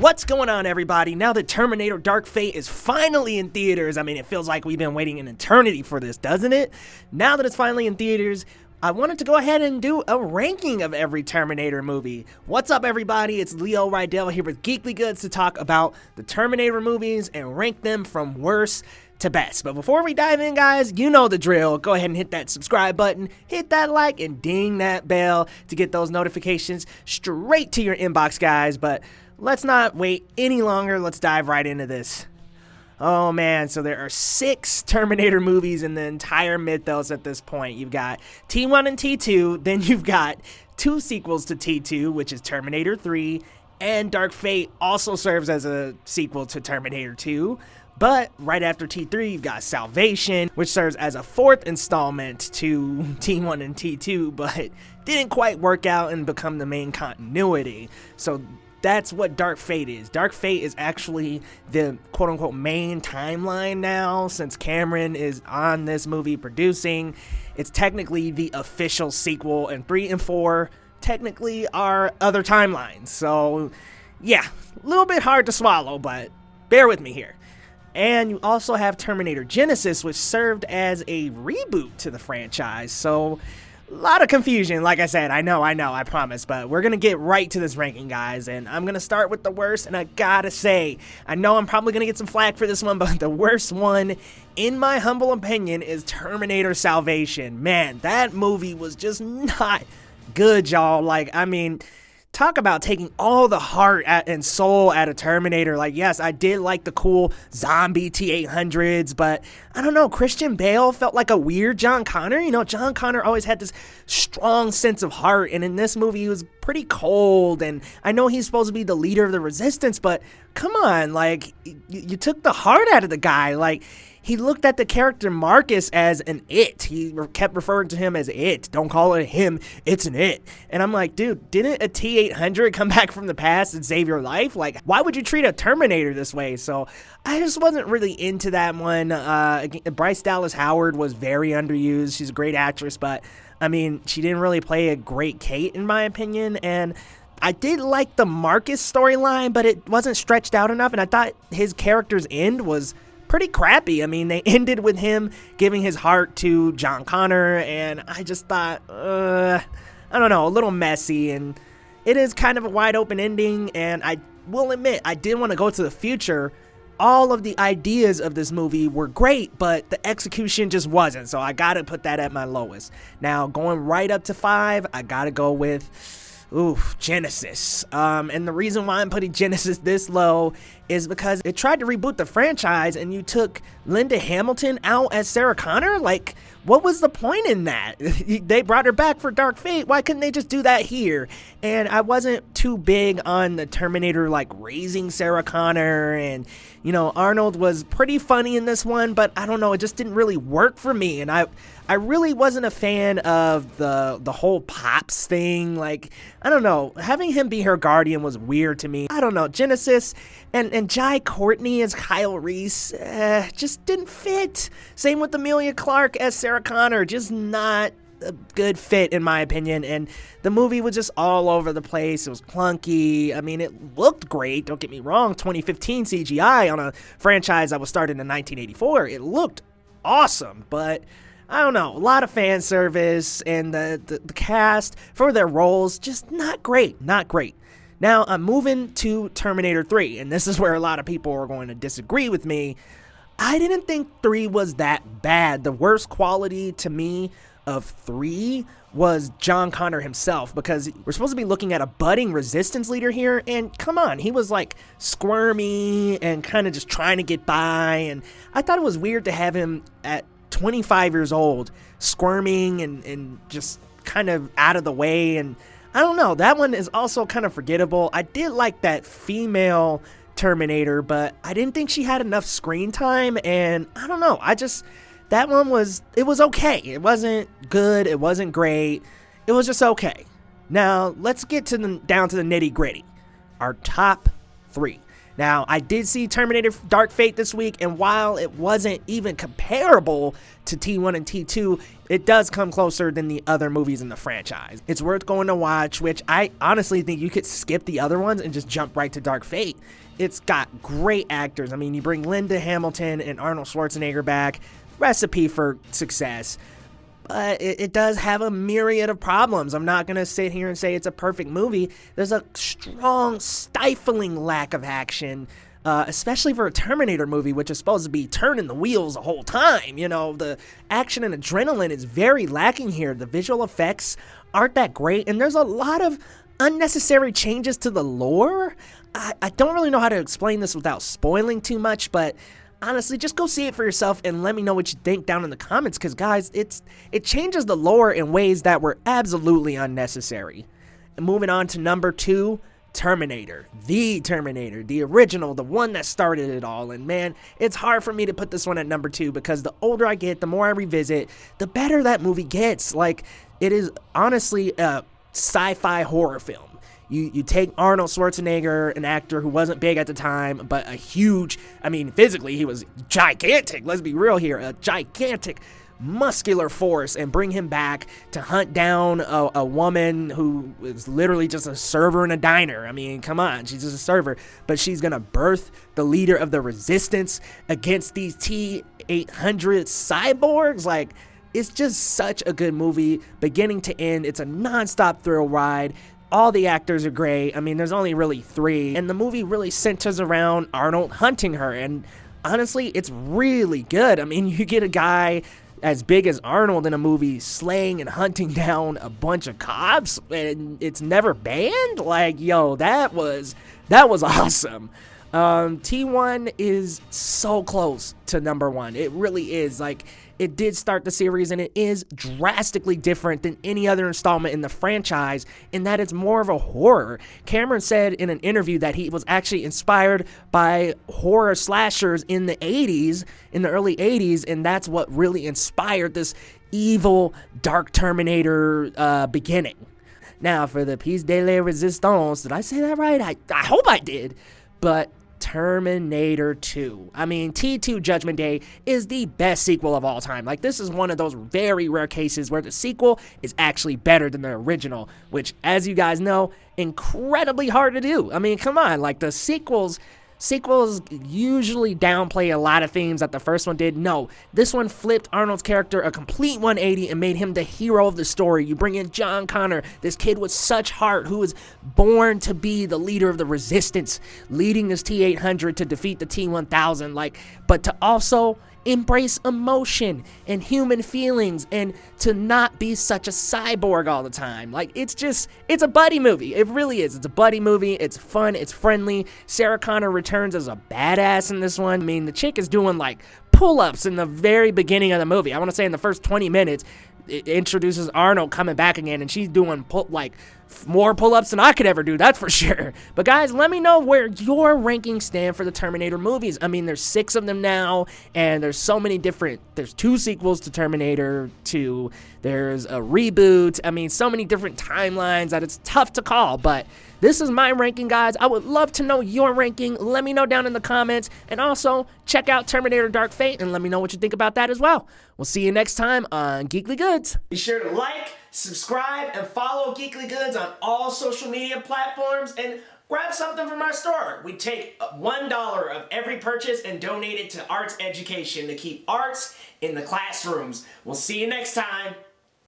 What's going on, everybody? Now that Terminator Dark Fate is finally in theaters, I mean, it feels like we've been waiting an eternity for this, doesn't it? Now that it's finally in theaters, I wanted to go ahead and do a ranking of every Terminator movie. What's up, everybody? It's Leo Rydell here with Geekly Goods to talk about the Terminator movies and rank them from worst to best. But before we dive in, guys, you know the drill. Go ahead and hit that subscribe button, hit that like, and ding that bell to get those notifications straight to your inbox, guys. But let's not wait any longer. Let's dive right into this. Oh man, so there are 6 Terminator movies in the entire mythos at this point. You've got T1 and T2, then you've got 2 sequels to T2, which is Terminator 3, and Dark Fate also serves as a sequel to Terminator 2. But right after T3, you've got Salvation, which serves as a 4th installment to T1 and T2, but didn't quite work out and become the main continuity. So that's what Dark Fate is. Dark Fate is actually the quote-unquote main timeline now, since Cameron is on this movie producing. It's technically the official sequel, and 3 and 4 technically are other timelines. So yeah, a little bit hard to swallow, but bear with me here. And you also have Terminator Genisys, which served as a reboot to the franchise. So a lot of confusion, like I said. I know, I promise. But we're going to get right to this ranking, guys. And I'm going to start with the worst. And I gotta say, I know I'm probably going to get some flack for this one, but the worst one, in my humble opinion, is Terminator Salvation. Man, that movie was just not good, y'all. Like, I mean, talk about taking all the heart and soul out of Terminator. Like, yes, I did like the cool zombie T-800s, but I don't know, Christian Bale felt like a weird John Connor. You know, John Connor always had this strong sense of heart, and in this movie he was pretty cold. And I know he's supposed to be the leader of the resistance, but come on, like, you took the heart out of the guy. Like, he looked at the character Marcus as an it. He kept referring to him as it. Don't call it him, it's an it. And I'm like, dude, didn't a T-800 come back from the past and save your life? Like, why would you treat a Terminator this way? So I just wasn't really into that one. Bryce Dallas Howard was very underused. She's a great actress, but I mean, she didn't really play a great Kate, in my opinion. And I did like the Marcus storyline, but it wasn't stretched out enough. And I thought his character's end was pretty crappy. I mean, they ended with him giving his heart to John Connor, and I just thought, I don't know, a little messy. And it is kind of a wide open ending, and I will admit, I did want to go to the future. All of the ideas of this movie were great, but the execution just wasn't, so I gotta put that at my lowest. Now, going right up to 5, I gotta go with Genisys. And the reason why I'm putting Genisys this low is because it tried to reboot the franchise, and you took Linda Hamilton out as Sarah Connor. Like, what was the point in that? They brought her back for Dark Fate. Why couldn't they just do that here? And I wasn't too big on the Terminator, like, raising Sarah Connor. And, you know, Arnold was pretty funny in this one, but I don't know, it just didn't really work for me. And I really wasn't a fan of the whole Pops thing. Like, I don't know, having him be her guardian was weird to me. I don't know, Genisys and Jai Courtney as Kyle Reese just didn't fit. Same with Emilia Clarke as Sarah Connor, just not a good fit, in my opinion. And the movie was just all over the place. It was clunky. I mean, it looked great, don't get me wrong. 2015 CGI on a franchise that was started in 1984, it looked awesome, but I don't know, a lot of fan service, and the cast for their roles, just not great. Now I'm moving to Terminator 3, and this is where a lot of people are going to disagree with me. I didn't think 3 was that bad. The worst quality to me of 3 was John Connor himself, because we're supposed to be looking at a budding resistance leader here, and come on, he was like squirmy and kind of just trying to get by, and I thought it was weird to have him at 25 years old squirming and just kind of out of the way. And I don't know, that one is also kind of forgettable. I did like that female Terminator, but I didn't think she had enough screen time, and I don't know, that one was okay. It wasn't good, it wasn't great, it was just okay. Now let's get down to the nitty gritty, our top 3. Now, I did see Terminator Dark Fate this week, and while it wasn't even comparable to T1 and T2, it does come closer than the other movies in the franchise. It's worth going to watch, which I honestly think you could skip the other ones and just jump right to Dark Fate. It's got great actors. I mean, you bring Linda Hamilton and Arnold Schwarzenegger back, recipe for success. But it does have a myriad of problems. I'm not going to sit here and say it's a perfect movie. There's a strong, stifling lack of action, especially for a Terminator movie, which is supposed to be turning the wheels the whole time. You know, the action and adrenaline is very lacking here. The visual effects aren't that great, and there's a lot of unnecessary changes to the lore. I don't really know how to explain this without spoiling too much, but honestly, just go see it for yourself and let me know what you think down in the comments, because guys, it changes the lore in ways that were absolutely unnecessary. And moving on to number 2, Terminator, the original, the one that started it all. And man, it's hard for me to put this one at number 2 because the older I get, the more I revisit, the better that movie gets. Like, it is honestly a sci-fi horror film. You take Arnold Schwarzenegger, an actor who wasn't big at the time, but a huge, I mean, physically he was gigantic, let's be real here, a gigantic muscular force, and bring him back to hunt down a woman who is literally just a server in a diner. I mean, come on, she's just a server, but she's gonna birth the leader of the resistance against these T-800 cyborgs. Like, it's just such a good movie, beginning to end. It's a non-stop thrill ride. All the actors are great. I mean, there's only really 3, and the movie really centers around Arnold hunting her, and honestly, it's really good. I mean, you get a guy as big as Arnold in a movie slaying and hunting down a bunch of cops, and it's never banned? Like, yo, that was awesome. T1 is so close to number 1. It really is. Like, it did start the series, and it is drastically different than any other installment in the franchise in that it's more of a horror. Cameron said in an interview that he was actually inspired by horror slashers in the 80s, in the early 80s, and that's what really inspired this evil, dark Terminator beginning. Now, for the piece de la resistance, did I say that right? I hope I did. But Terminator 2. I mean, T2 Judgment Day is the best sequel of all time. Like, this is one of those very rare cases where the sequel is actually better than the original, which, as you guys know, incredibly hard to do. I mean, come on, like, the sequels usually downplay a lot of themes that the first one did. No, this one flipped Arnold's character a complete 180 and made him the hero of the story. You bring in John Connor, this kid with such heart who was born to be the leader of the resistance, leading this T-800 to defeat the T-1000, like, but to also embrace emotion and human feelings and to not be such a cyborg all the time. Like, it's a buddy movie. It really is. It's a buddy movie. It's fun. It's friendly. Sarah Connor returns as a badass in this one. I mean, the chick is doing like pull-ups in the very beginning of the movie. I want to say in the first 20 minutes, it introduces Arnold coming back again, and she's doing more pull-ups than I could ever do, that's for sure. But guys, let me know where your rankings stand for the Terminator movies. I mean, there's 6 of them now, and there's so many different, there's 2 sequels to Terminator 2, there's a reboot. I mean, so many different timelines that it's tough to call, but this is my ranking, guys. I would love to know your ranking. Let me know down in the comments, and also check out Terminator Dark Fate and let me know what you think about that as well. We'll see you next time on Geekly Goods. Be sure to like, subscribe, and follow Geekly Goods on all social media platforms, and grab something from our store. We take $1 of every purchase and donate it to arts education to keep arts in the classrooms. We'll see you next time.